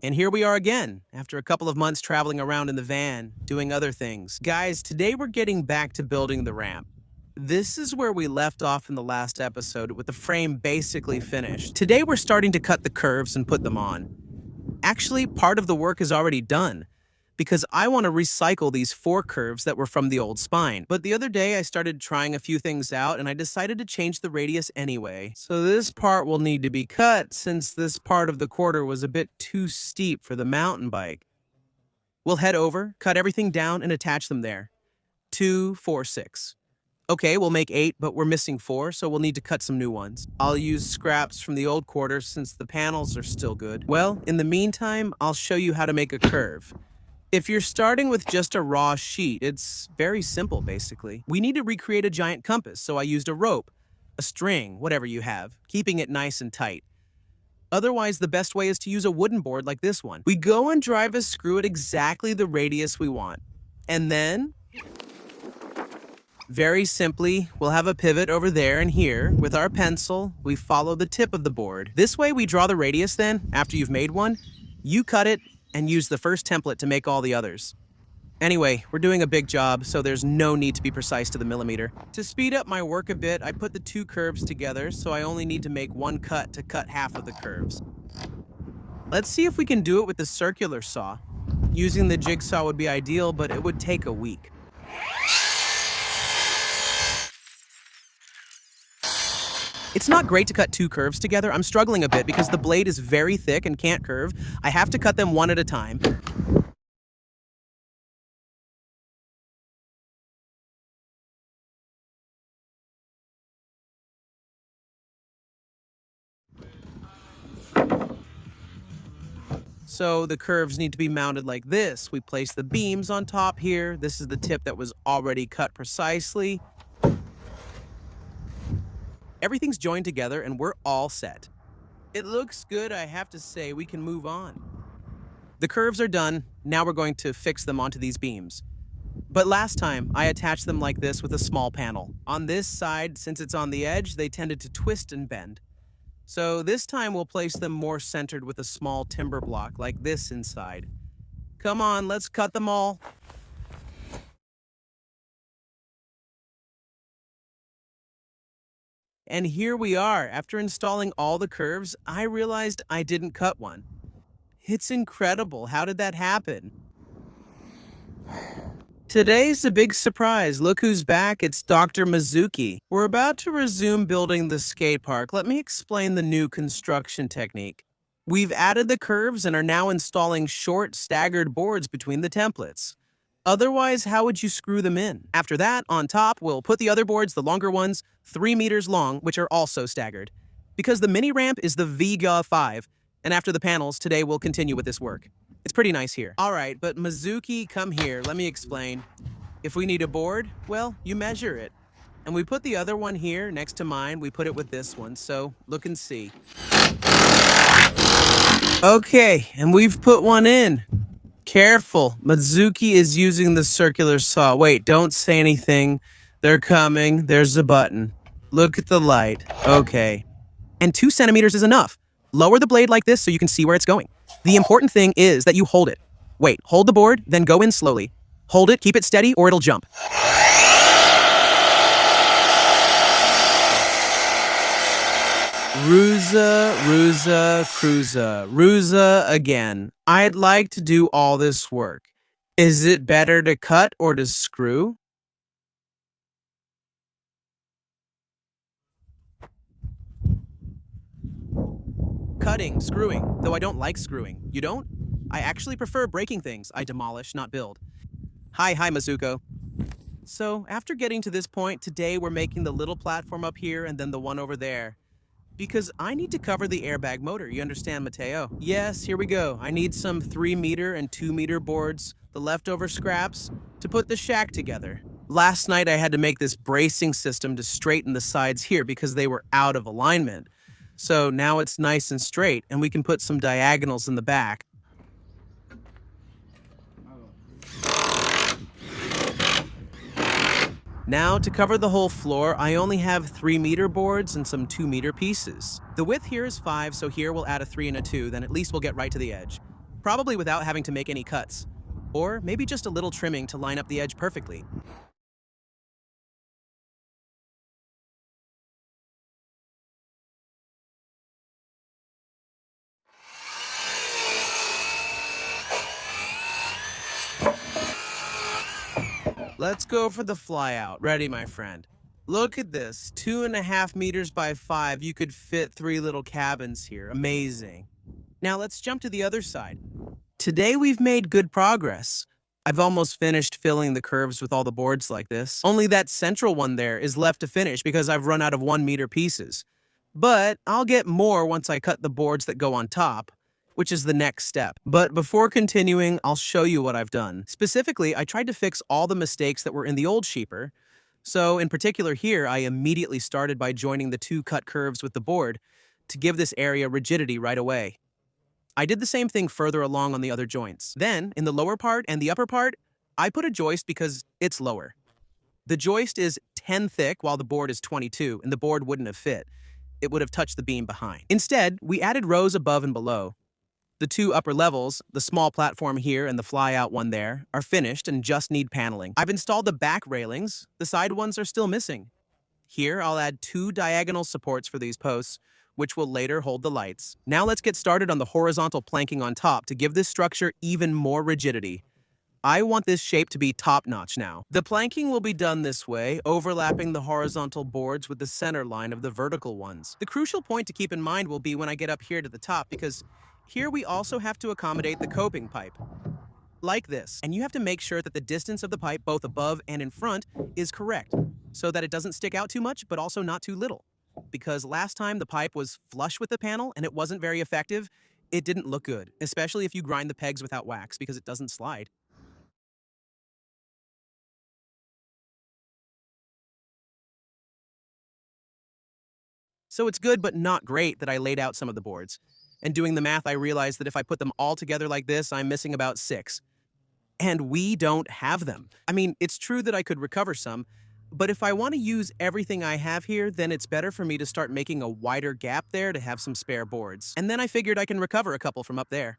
And here we are again, after a couple of months traveling around in the van, doing other things. Guys, today we're getting back to building the ramp. This is where we left off in the last episode with the frame basically finished. Today we're starting to cut the curves and put them on. Actually, part of the work is already done, because I want to recycle these 4 curves that were from the old spine. But the other day I started trying a few things out and I decided to change the radius anyway. So this part will need to be cut since this part of the quarter was a bit too steep for the mountain bike. We'll head over, cut everything down and attach them there. 2, 4, 6. Okay, we'll make 8, but we're missing 4, so we'll need to cut some new ones. I'll use scraps from the old quarter since the panels are still good. Well, in the meantime, I'll show you how to make a curve. If you're starting with just a raw sheet, it's very simple, basically. We need to recreate a giant compass, so I used a rope, a string, whatever you have, keeping it nice and tight. Otherwise, the best way is to use a wooden board like this one. We go and drive a screw at exactly the radius we want. And then, very simply, we'll have a pivot over there and here. With our pencil, we follow the tip of the board. This way we draw the radius then, after you've made one, you cut it, and use the first template to make all the others. Anyway, we're doing a big job, so there's no need to be precise to the millimeter. To speed up my work a bit, I put the 2 curves together, so I only need to make 1 cut to cut half of the curves. Let's see if we can do it with the circular saw. Using the jigsaw would be ideal, but it would take a week. It's not great to cut 2 curves together. I'm struggling a bit because the blade is very thick and can't curve. I have to cut them one at a time. So the curves need to be mounted like this. We place the beams on top here. This is the tip that was already cut precisely. Everything's joined together and we're all set. It looks good, I have to say. We can move on. The curves are done. Now we're going to fix them onto these beams. But last time, I attached them like this with a small panel. On this side, since it's on the edge, they tended to twist and bend. So this time we'll place them more centered with a small timber block like this inside. Come on, let's cut them all. And here we are. After installing all the curves, I realized I didn't cut one. It's incredible. How did that happen? Today's a big surprise. Look who's back. It's Dr. Mizuki. We're about to resume building the skate park. Let me explain the new construction technique. We've added the curves and are now installing short, staggered boards between the templates. Otherwise, how would you screw them in? After that, on top, we'll put the other boards, the longer ones, 3 meters long, which are also staggered. Because the mini ramp is the Vega 5, and after the panels, today we'll continue with this work. It's pretty nice here. All right, but Mizuki, come here. Let me explain. If we need a board, well, you measure it. And we put the other one here next to mine. We put it with this one, so look and see. Okay, and we've put one in. Careful, Mizuki is using the circular saw. Wait, don't say anything. They're coming. There's a button. Look at the light. Okay. And 2 centimeters is enough. Lower the blade like this so you can see where it's going. The important thing is that you hold it. Wait, hold the board, then go in slowly. Hold it, keep it steady, or it'll jump. Ruza, cruza. Ruza again. I'd like to do all this work. Is it better to cut or to screw? Cutting, screwing, though I don't like screwing. You don't? I actually prefer breaking things. I demolish, not build. Hi, Mizuko. So, after getting to this point, today we're making the little platform up here and then the one over there. Because I need to cover the airbag motor, you understand, Mateo? Yes, here we go. I need some 3-meter and 2-meter boards, the leftover scraps, to put the shack together. Last night I had to make this bracing system to straighten the sides here because they were out of alignment. So now it's nice and straight, and we can put some diagonals in the back. Now, to cover the whole floor, I only have 3-meter boards and some 2-meter pieces. The width here is 5, so here we'll add a 3 and a 2, then at least we'll get right to the edge. probably without having to make any cuts. Or maybe just a little trimming to line up the edge perfectly. Let's go for the flyout. Ready, my friend. Look at this, 2.5 meters by 5. You could fit 3 little cabins here. Amazing. Now let's jump to the other side. Today we've made good progress. I've almost finished filling the curves with all the boards like this. Only that central one there is left to finish because I've run out of 1 meter pieces. But I'll get more once I cut the boards that go on top, which is the next step. But before continuing, I'll show you what I've done. Specifically, I tried to fix all the mistakes that were in the old sheeper. So in particular here, I immediately started by joining the 2 cut curves with the board to give this area rigidity right away. I did the same thing further along on the other joints. Then, in the lower part and the upper part, I put a joist because it's lower. The joist is 10 thick while the board is 22, and the board wouldn't have fit. It would have touched the beam behind. Instead, we added rows above and below. The 2 upper levels, the small platform here and the fly-out one there, are finished and just need paneling. I've installed the back railings. The side ones are still missing. Here, I'll add 2 diagonal supports for these posts, which will later hold the lights. Now let's get started on the horizontal planking on top to give this structure even more rigidity. I want this shape to be top-notch now. The planking will be done this way, overlapping the horizontal boards with the center line of the vertical ones. The crucial point to keep in mind will be when I get up here to the top, because here we also have to accommodate the coping pipe, like this. And you have to make sure that the distance of the pipe, both above and in front, is correct, so that it doesn't stick out too much, but also not too little. Because last time the pipe was flush with the panel and it wasn't very effective, it didn't look good, especially if you grind the pegs without wax because it doesn't slide. So it's good but not great that I laid out some of the boards. And doing the math, I realized that if I put them all together like this, I'm missing about 6. And we don't have them. I mean, it's true that I could recover some, but if I want to use everything I have here, then it's better for me to start making a wider gap there to have some spare boards. And then I figured I can recover a couple from up there.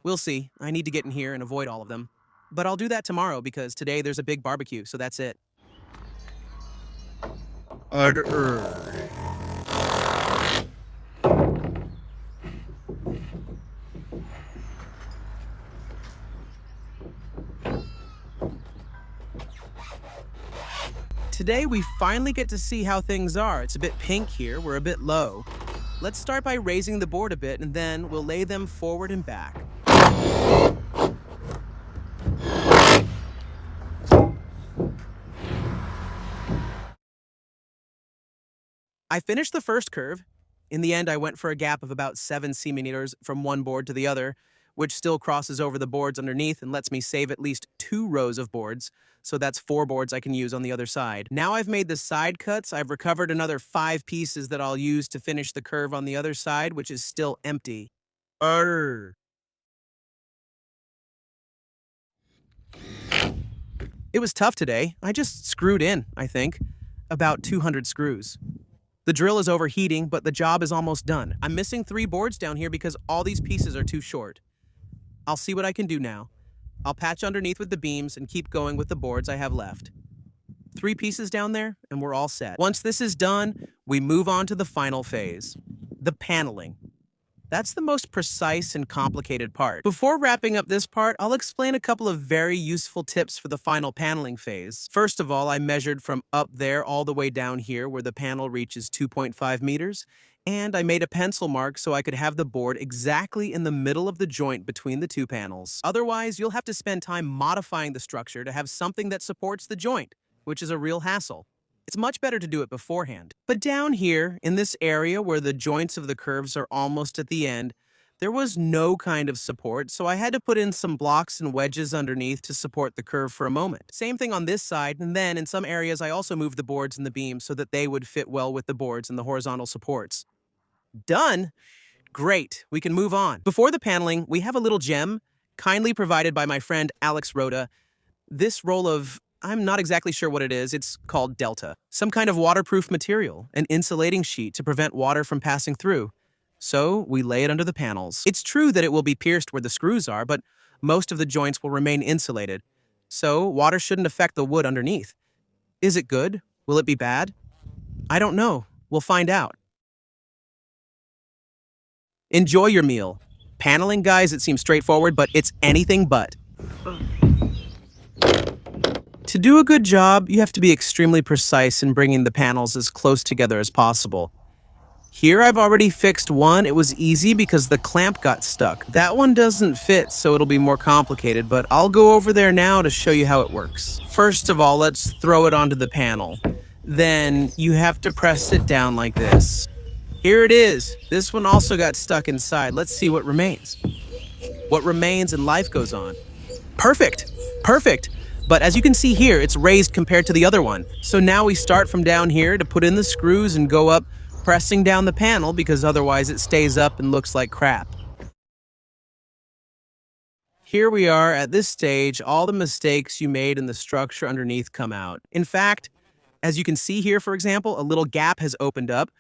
We'll see. I need to get in here and avoid all of them. But I'll do that tomorrow because today there's a big barbecue, so that's it. Today we finally get to see how things are. It's a bit pink here, we're a bit low. Let's start by raising the board a bit and then we'll lay them forward and back. I finished the first curve. In the end, I went for a gap of about 7 centimeters from one board to the other, which still crosses over the boards underneath and lets me save at least 2 rows of boards, so that's 4 boards I can use on the other side. Now I've made the side cuts, I've recovered another 5 pieces that I'll use to finish the curve on the other side, which is still empty. Arr. It was tough today. I just screwed in, I think. About 200 screws. The drill is overheating, but the job is almost done. I'm missing 3 boards down here because all these pieces are too short. I'll see what I can do now. I'll patch underneath with the beams and keep going with the boards I have left. 3 pieces down there, and we're all set. Once this is done, we move on to the final phase, the paneling. That's the most precise and complicated part. Before wrapping up this part, I'll explain a couple of very useful tips for the final paneling phase. First of all, I measured from up there all the way down here where the panel reaches 2.5 meters, and I made a pencil mark so I could have the board exactly in the middle of the joint between the 2 panels. Otherwise, you'll have to spend time modifying the structure to have something that supports the joint, which is a real hassle. It's much better to do it beforehand. But down here, in this area where the joints of the curves are almost at the end, there was no kind of support, so I had to put in some blocks and wedges underneath to support the curve for a moment. Same thing on this side, and then in some areas I also moved the boards and the beams so that they would fit well with the boards and the horizontal supports. Done? Great, we can move on. Before the paneling, we have a little gem, kindly provided by my friend Alex Rhoda. This roll of I'm not exactly sure what it is. It's called Delta. Some kind of waterproof material, an insulating sheet to prevent water from passing through. So we lay it under the panels. It's true that it will be pierced where the screws are, but most of the joints will remain insulated. So water shouldn't affect the wood underneath. Is it good? Will it be bad? I don't know. We'll find out. Enjoy your meal. Paneling, guys, it seems straightforward, but it's anything but. To do a good job, you have to be extremely precise in bringing the panels as close together as possible. Here I've already fixed one. It was easy because the clamp got stuck. That one doesn't fit, so it'll be more complicated, but I'll go over there now to show you how it works. First of all, let's throw it onto the panel. Then you have to press it down like this. Here it is. This one also got stuck inside. Let's see what remains. What remains and life goes on. Perfect! Perfect! But as you can see here, it's raised compared to the other one. So now we start from down here to put in the screws and go up, pressing down the panel because otherwise it stays up and looks like crap. Here we are at this stage, all the mistakes you made in the structure underneath come out. In fact, as you can see here, for example, a little gap has opened up,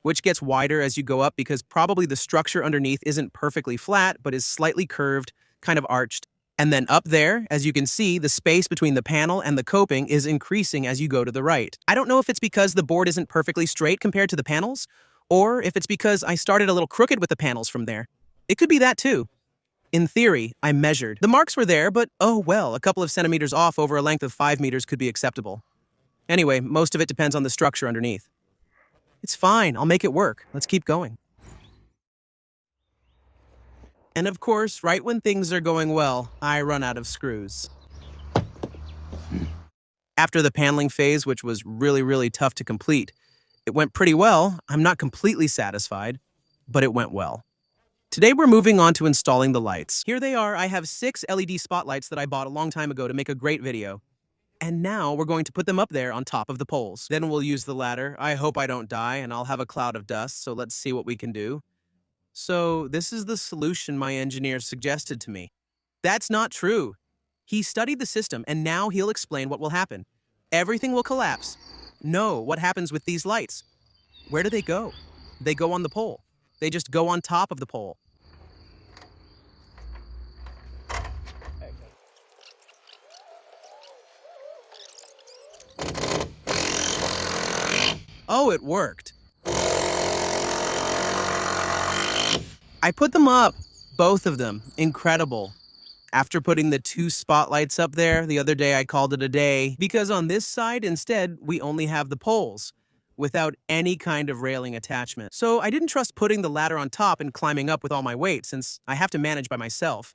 which gets wider as you go up because probably the structure underneath isn't perfectly flat, but is slightly curved, kind of arched. And then up there, as you can see, the space between the panel and the coping is increasing as you go to the right. I don't know if it's because the board isn't perfectly straight compared to the panels, or if it's because I started a little crooked with the panels from there. It could be that too. In theory, I measured. The marks were there, but oh well, a couple of centimeters off over a length of 5 meters could be acceptable. Anyway, most of it depends on the structure underneath. It's fine, I'll make it work. Let's keep going. And of course, right when things are going well, I run out of screws. After the paneling phase, which was really tough to complete, it went pretty well. I'm not completely satisfied, but it went well. Today we're moving on to installing the lights. Here they are. I have 6 LED spotlights that I bought a long time ago to make a great video. And now we're going to put them up there on top of the poles. Then we'll use the ladder. I hope I don't die and I'll have a cloud of dust, so let's see what we can do. So this is the solution my engineer suggested to me. That's not true. He studied the system and now he'll explain what will happen. Everything will collapse. No, what happens with these lights? Where do they go? They go on the pole. They just go on top of the pole. Oh, it worked. I put them up, both of them. Incredible. After putting the 2 spotlights up there, the other day I called it a day because on this side, instead, we only have the poles without any kind of railing attachment. So I didn't trust putting the ladder on top and climbing up with all my weight since I have to manage by myself.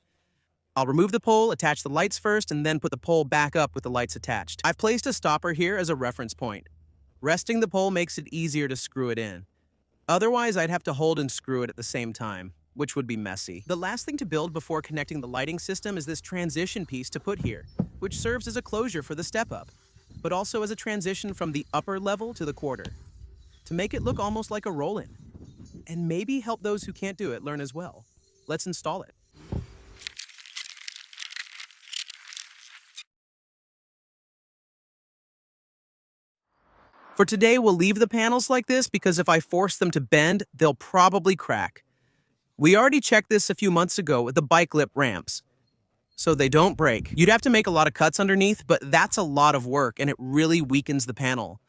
I'll remove the pole, attach the lights first, and then put the pole back up with the lights attached. I've placed a stopper here as a reference point. Resting the pole makes it easier to screw it in. Otherwise, I'd have to hold and screw it at the same time, which would be messy. The last thing to build before connecting the lighting system is this transition piece to put here, which serves as a closure for the step-up, but also as a transition from the upper level to the quarter, to make it look almost like a roll-in, and maybe help those who can't do it learn as well. Let's install it. For today, we'll leave the panels like this because if I force them to bend, they'll probably crack. We already checked this a few months ago with the bike lip ramps, so they don't break. You'd have to make a lot of cuts underneath, but that's a lot of work and it really weakens the panel.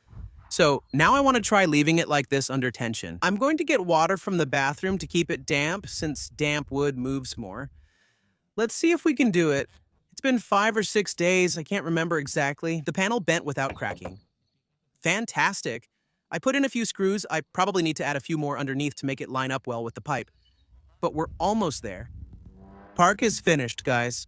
So now I want to try leaving it like this under tension. I'm going to get water from the bathroom to keep it damp since damp wood moves more. Let's see if we can do it. It's been 5 or 6 days, I can't remember exactly. The panel bent without cracking. Fantastic. I put in a few screws. I probably need to add a few more underneath to make it line up well with the pipe. But we're almost there. Park is finished, guys.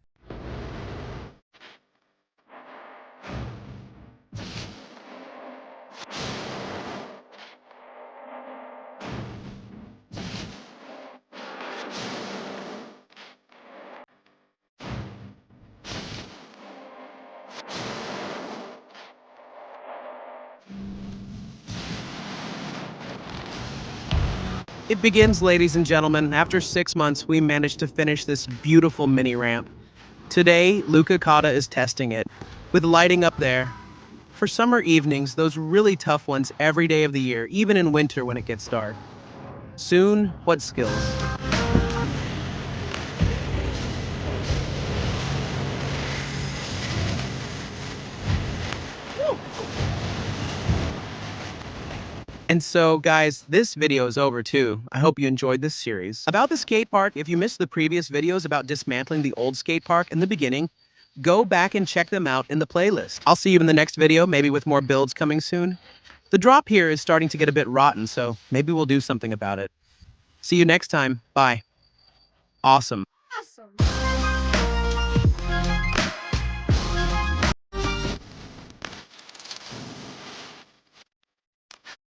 It begins, ladies and gentlemen. After 6 months, we managed to finish this beautiful mini ramp. Today, Luca Cotta is testing it, with lighting up there. For summer evenings, those really tough ones every day of the year, even in winter when it gets dark. Soon, what skills? And so, guys, this video is over too. I hope you enjoyed this series. About the skate park, if you missed the previous videos about dismantling the old skate park in the beginning, go back and check them out in the playlist. I'll see you in the next video, maybe with more builds coming soon. The drop here is starting to get a bit rotten, so maybe we'll do something about it. See you next time. Bye. Awesome.